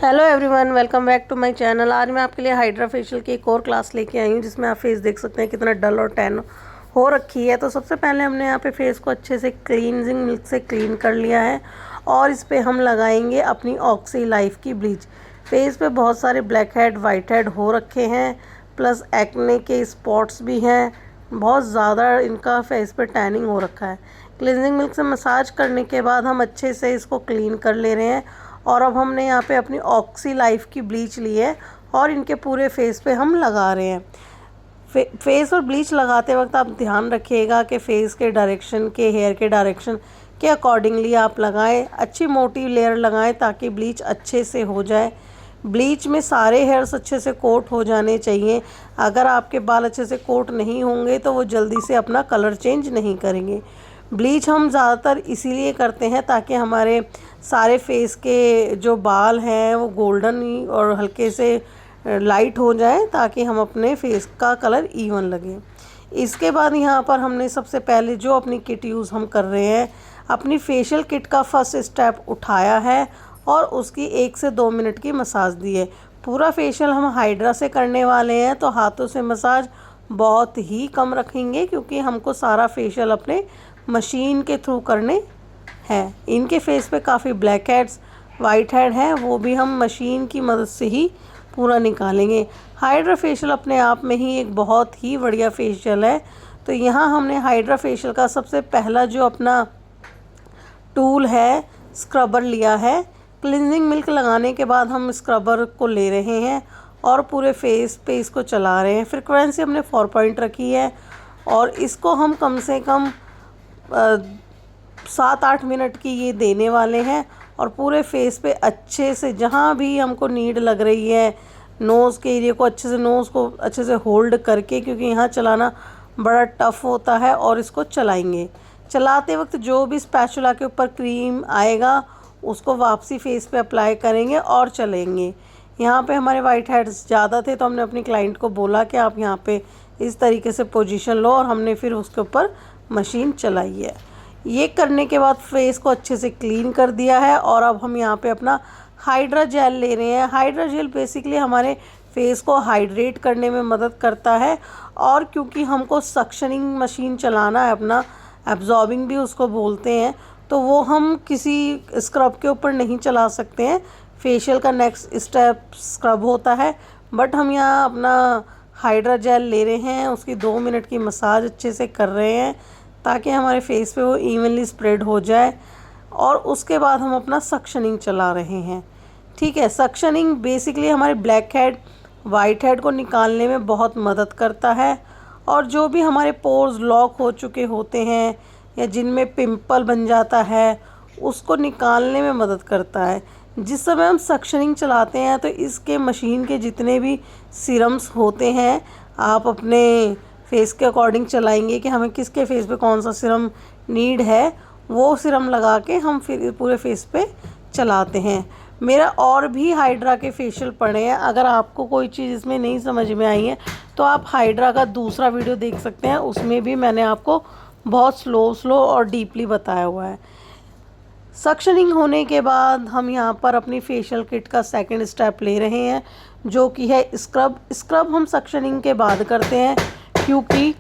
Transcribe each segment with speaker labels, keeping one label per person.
Speaker 1: Hello everyone, welcome back to my channel. आज मैं आपके लिए हाइड्रा फेशियल की एक और क्लास लेके आई हूँ जिसमें आप फेस देख सकते हैं कितना डल और टैन हो रखी है। तो सबसे पहले हमने यहाँ पे फेस को अच्छे से क्लींजिंग मिल्क से क्लीन कर लिया है और इस पर हम लगाएंगे अपनी ऑक्सी लाइफ की ब्लीच। फेस पे बहुत सारे ब्लैक हेड वाइट हेड हो रखे हैं, प्लस एक्ने के स्पॉट्स भी हैं, बहुत ज़्यादा इनका फेस पे टैनिंग हो रखा है। क्लींजिंग मिल्क से मसाज करने के बाद हम अच्छे से इसको क्लीन कर ले रहे हैं और अब हमने यहाँ पे अपनी ऑक्सी लाइफ की ब्लीच ली है और इनके पूरे फेस पे हम लगा रहे हैं। फेस और ब्लीच लगाते वक्त आप ध्यान रखिएगा कि फेस के डायरेक्शन के हेयर के डायरेक्शन के अकॉर्डिंगली आप लगाएं। अच्छी मोटी लेयर लगाएं ताकि ब्लीच अच्छे से हो जाए। ब्लीच में सारे हेयर्स अच्छे से कोट हो जाने चाहिए। अगर आपके बाल अच्छे से कोट नहीं होंगे तो वो जल्दी से अपना कलर चेंज नहीं करेंगे। ब्लीच हम ज़्यादातर इसीलिए करते हैं ताकि हमारे सारे फेस के जो बाल हैं वो गोल्डन और हल्के से लाइट हो जाए ताकि हम अपने फेस का कलर इवन लगे। इसके बाद यहाँ पर हमने सबसे पहले जो अपनी किट यूज़ हम कर रहे हैं, अपनी फेशियल किट का फर्स्ट स्टेप उठाया है और उसकी 1 से 2 मिनट की मसाज दी है। पूरा फेशियल हम हाइड्रा से करने वाले हैं तो हाथों से मसाज बहुत ही कम रखेंगे क्योंकि हमको सारा फेशियल अपने मशीन के थ्रू करने हैं। इनके फेस पे काफ़ी ब्लैक हेड्स वाइट हेड हैं, वो भी हम मशीन की मदद से ही पूरा निकालेंगे। हाइड्रा फेशियल अपने आप में ही एक बहुत ही बढ़िया फेशियल है। तो यहाँ हमने हाइड्रा फेशियल का सबसे पहला जो अपना टूल है स्क्रबर लिया है। क्लींजिंग मिल्क लगाने के बाद हम स्क्रबर को ले रहे हैं और पूरे फेस पे इसको चला रहे हैं। फ्रिक्वेंसी हमने 4 पॉइंट रखी है और इसको हम कम से कम 7-8 मिनट की ये देने वाले हैं और पूरे फेस पे अच्छे से जहाँ भी हमको नीड लग रही है नोज़ के एरिया को अच्छे से नोज़ को अच्छे से होल्ड करके, क्योंकि यहाँ चलाना बड़ा टफ़ होता है। और इसको चलाएंगे, चलाते वक्त जो भी स्पैचुला के ऊपर क्रीम आएगा उसको वापसी फेस पे अप्लाई करेंगे और चलेंगे। यहाँ पे हमारे वाइट हेड्स ज़्यादा थे तो हमने अपनी क्लाइंट को बोला कि आप यहाँ पे इस तरीके से पोजीशन लो और हमने फिर उसके ऊपर मशीन चलाई है। ये करने के बाद फेस को अच्छे से क्लीन कर दिया है और अब हम यहाँ पे अपना हाइड्रा जेल ले रहे हैं। हाइड्रा जेल बेसिकली हमारे फेस को हाइड्रेट करने में मदद करता है और क्योंकि हमको सक्शनिंग मशीन चलाना है, अपना एब्जॉर्बिंग भी उसको बोलते हैं, तो वो हम किसी स्क्रब के ऊपर नहीं चला सकते हैं। फेशियल का नेक्स्ट स्टेप स्क्रब होता है, बट हम यहाँ अपना हाइड्रा जेल ले रहे हैं, उसकी 2 मिनट की मसाज अच्छे से कर रहे हैं ताकि हमारे फेस पे वो इवनली स्प्रेड हो जाए। और उसके बाद हम अपना सक्शनिंग चला रहे हैं। ठीक है, सक्शनिंग बेसिकली हमारे ब्लैक हेड वाइट हेड को निकालने में बहुत मदद करता है और जो भी हमारे पोर्स लॉक हो चुके होते हैं या जिनमें पिंपल बन जाता है उसको निकालने में मदद करता है। जिस समय हम सक्शनिंग चलाते हैं तो इसके मशीन के जितने भी सीरम्स होते हैं आप अपने फेस के अकॉर्डिंग चलाएंगे कि हमें किसके फेस पे कौन सा सीरम नीड है, वो सीरम लगा के हम फिर पूरे फेस पे चलाते हैं। मेरा और भी हाइड्रा के फेशियल पड़े हैं, अगर आपको कोई चीज़ इसमें नहीं समझ में आई है तो आप हाइड्रा का दूसरा वीडियो देख सकते हैं, उसमें भी मैंने आपको बहुत स्लो और डीपली बताया हुआ है। सक्शनिंग होने के बाद हम यहाँ पर अपनी फेशियल किट का सेकंड स्टेप ले रहे हैं जो कि है स्क्रब। स्क्रब हम सक्शनिंग के बाद करते हैं क्योंकि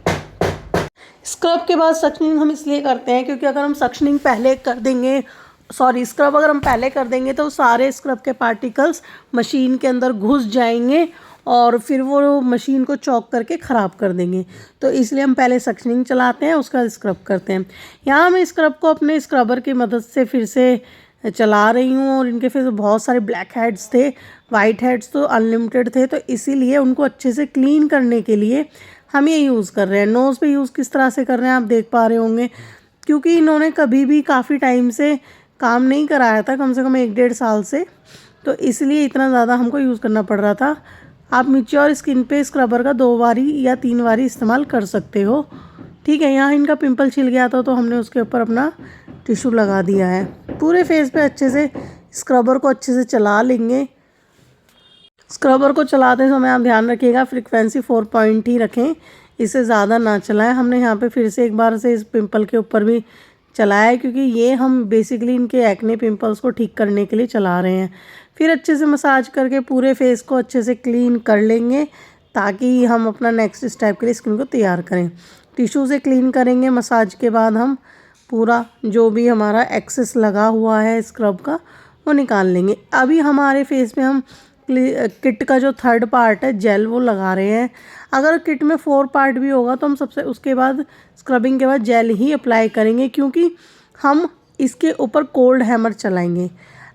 Speaker 1: स्क्रब के बाद सक्शनिंग हम इसलिए करते हैं क्योंकि अगर हम सक्शनिंग पहले कर देंगे स्क्रब अगर हम पहले कर देंगे तो सारे स्क्रब के पार्टिकल्स मशीन के अंदर घुस जाएंगे और फिर वो मशीन को चॉक करके ख़राब कर देंगे। तो इसलिए हम पहले सक्शनिंग चलाते हैं उसका स्क्रब करते हैं। यहाँ मैं स्क्रब को अपने स्क्रबर की मदद से फिर से चला रही हूँ और इनके फिर बहुत सारे ब्लैक हेड्स थे, वाइट हेड्स तो अनलिमिटेड थे, तो इसीलिए उनको अच्छे से क्लीन करने के लिए हम ये यूज़ कर रहे हैं। नोज़ पे यूज़ किस तरह से कर रहे हैं आप देख पा रहे होंगे, क्योंकि इन्होंने कभी भी काफ़ी टाइम से काम नहीं कराया था, कम से कम 1-1.5 साल से, तो इसलिए इतना ज़्यादा हमको यूज़ करना पड़ रहा था। आप मैच्योर स्किन पे स्क्रबर का 2 बारी या 3 बारी इस्तेमाल कर सकते हो। ठीक है, यहाँ इनका पिंपल छिल गया था तो हमने उसके ऊपर अपना टिश्यू लगा दिया है। पूरे फेस पे अच्छे से स्क्रबर को अच्छे से चला लेंगे। स्क्रबर को चलाते समय आप ध्यान रखिएगा फ्रीक्वेंसी 4 पॉइंट ही रखें, इससे ज़्यादा ना चलाएं। हमने यहाँ पे फिर से एक बार से इस पिंपल के ऊपर भी चलाया है, क्योंकि ये हम बेसिकली इनके एक्ने पिंपल्स को ठीक करने के लिए चला रहे हैं। फिर अच्छे से मसाज करके पूरे फेस को अच्छे से क्लीन कर लेंगे, ताकि हम अपना नेक्स्ट स्टेप के लिए स्किन को तैयार करें। टिश्यू से क्लीन करेंगे। मसाज के बाद हम पूरा जो भी हमारा एक्सेस लगा हुआ है स्क्रब का वो निकाल लेंगे। अभी हमारे फेस में हम किट का जो 3rd पार्ट है जेल वो लगा रहे हैं। अगर किट में 4 पार्ट भी होगा तो हम सबसे उसके बाद स्क्रबिंग के बाद जेल ही अप्लाई करेंगे, क्योंकि हम इसके ऊपर कोल्ड हैमर चलाएंगे।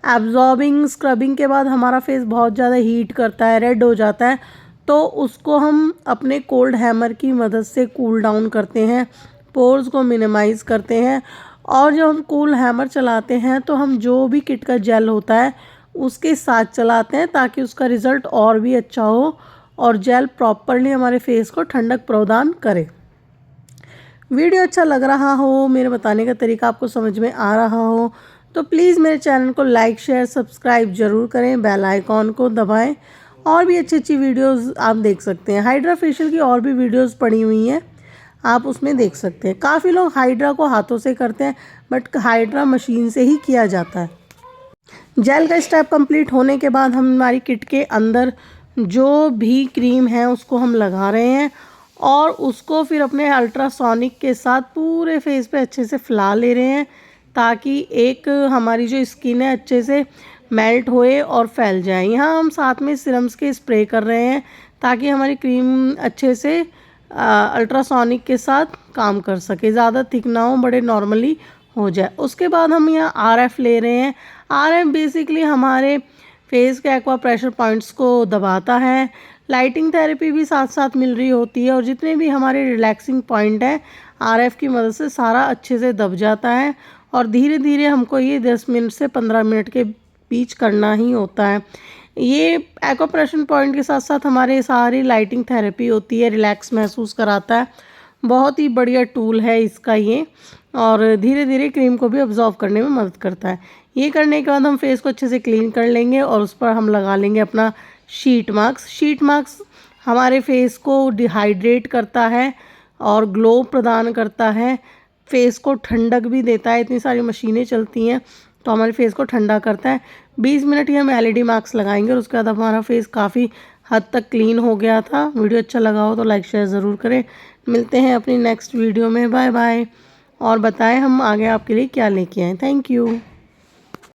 Speaker 1: एब्जॉर्बिंग स्क्रबिंग के बाद हमारा फेस बहुत ज़्यादा हीट करता है, रेड हो जाता है, तो उसको हम अपने कोल्ड हैमर की मदद से कूल डाउन करते हैं, पोर्स को मिनिमाइज़ करते हैं। और जब हम कूल हैमर चलाते हैं तो हम जो भी किट का जेल होता है उसके साथ चलाते हैं, ताकि उसका रिज़ल्ट और भी अच्छा हो और जेल प्रॉपरली हमारे फेस को ठंडक प्रदान करे। वीडियो अच्छा लग रहा हो, मेरे बताने का तरीका आपको समझ में आ रहा हो, तो प्लीज़ मेरे चैनल को लाइक शेयर सब्सक्राइब ज़रूर करें, बेल आइकॉन को दबाएं। और भी अच्छी अच्छी वीडियोस आप देख सकते हैं। हाइड्रा फेशियल की और भी वीडियोस पड़ी हुई हैं, आप उसमें देख सकते हैं। काफ़ी लोग हाइड्रा को हाथों से करते हैं, बट हाइड्रा मशीन से ही किया जाता है। जेल का स्टेप कंप्लीट होने के बाद हम हमारी किट के अंदर जो भी क्रीम है उसको हम लगा रहे हैं, और उसको फिर अपने अल्ट्रासोनिक के साथ पूरे फेस पे अच्छे से फैला ले रहे हैं, ताकि एक हमारी जो स्किन है अच्छे से मेल्ट होए और फैल जाए। यहाँ हम साथ में सिरम्स के स्प्रे कर रहे हैं, ताकि हमारी क्रीम अच्छे से अल्ट्रासोनिक के साथ काम कर सके, ज़्यादा थिक ना हो, बड़े नॉर्मली हो जाए। उसके बाद हम यहाँ RF ले रहे हैं। RF बेसिकली हमारे फेस के एक्वा प्रेशर पॉइंट्स को दबाता है। लाइटिंग थेरेपी भी साथ साथ मिल रही होती है, और जितने भी हमारे रिलैक्सिंग पॉइंट हैं RF की मदद से सारा अच्छे से दब जाता है। और धीरे धीरे हमको ये 10 मिनट से 15 मिनट के बीच करना ही होता है। ये एक्वाप्रेशर पॉइंट के साथ साथ हमारे सारी लाइटिंग थेरेपी होती है, रिलैक्स महसूस कराता है। बहुत ही बढ़िया टूल है इसका ये, और धीरे धीरे क्रीम को भी अब्जॉर्व करने में मदद करता है। ये करने के बाद हम फेस को अच्छे से क्लीन कर लेंगे, और उस पर हम लगा लेंगे अपना शीट मास्क। शीट मास्क हमारे फेस को डिहाइड्रेट करता है और ग्लो प्रदान करता है, फेस को ठंडक भी देता है। इतनी सारी मशीनें चलती हैं तो हमारे फेस को ठंडा करता है। 20 मिनट ही हम LED मास्क लगाएंगे, और उसके बाद हमारा फेस काफ़ी हद तक क्लीन हो गया था। वीडियो अच्छा लगा हो तो लाइक शेयर ज़रूर करें। मिलते हैं अपनी नेक्स्ट वीडियो में। Bye bye. और बताएं हम आगे आपके लिए क्या लेके आएँ। Thank you.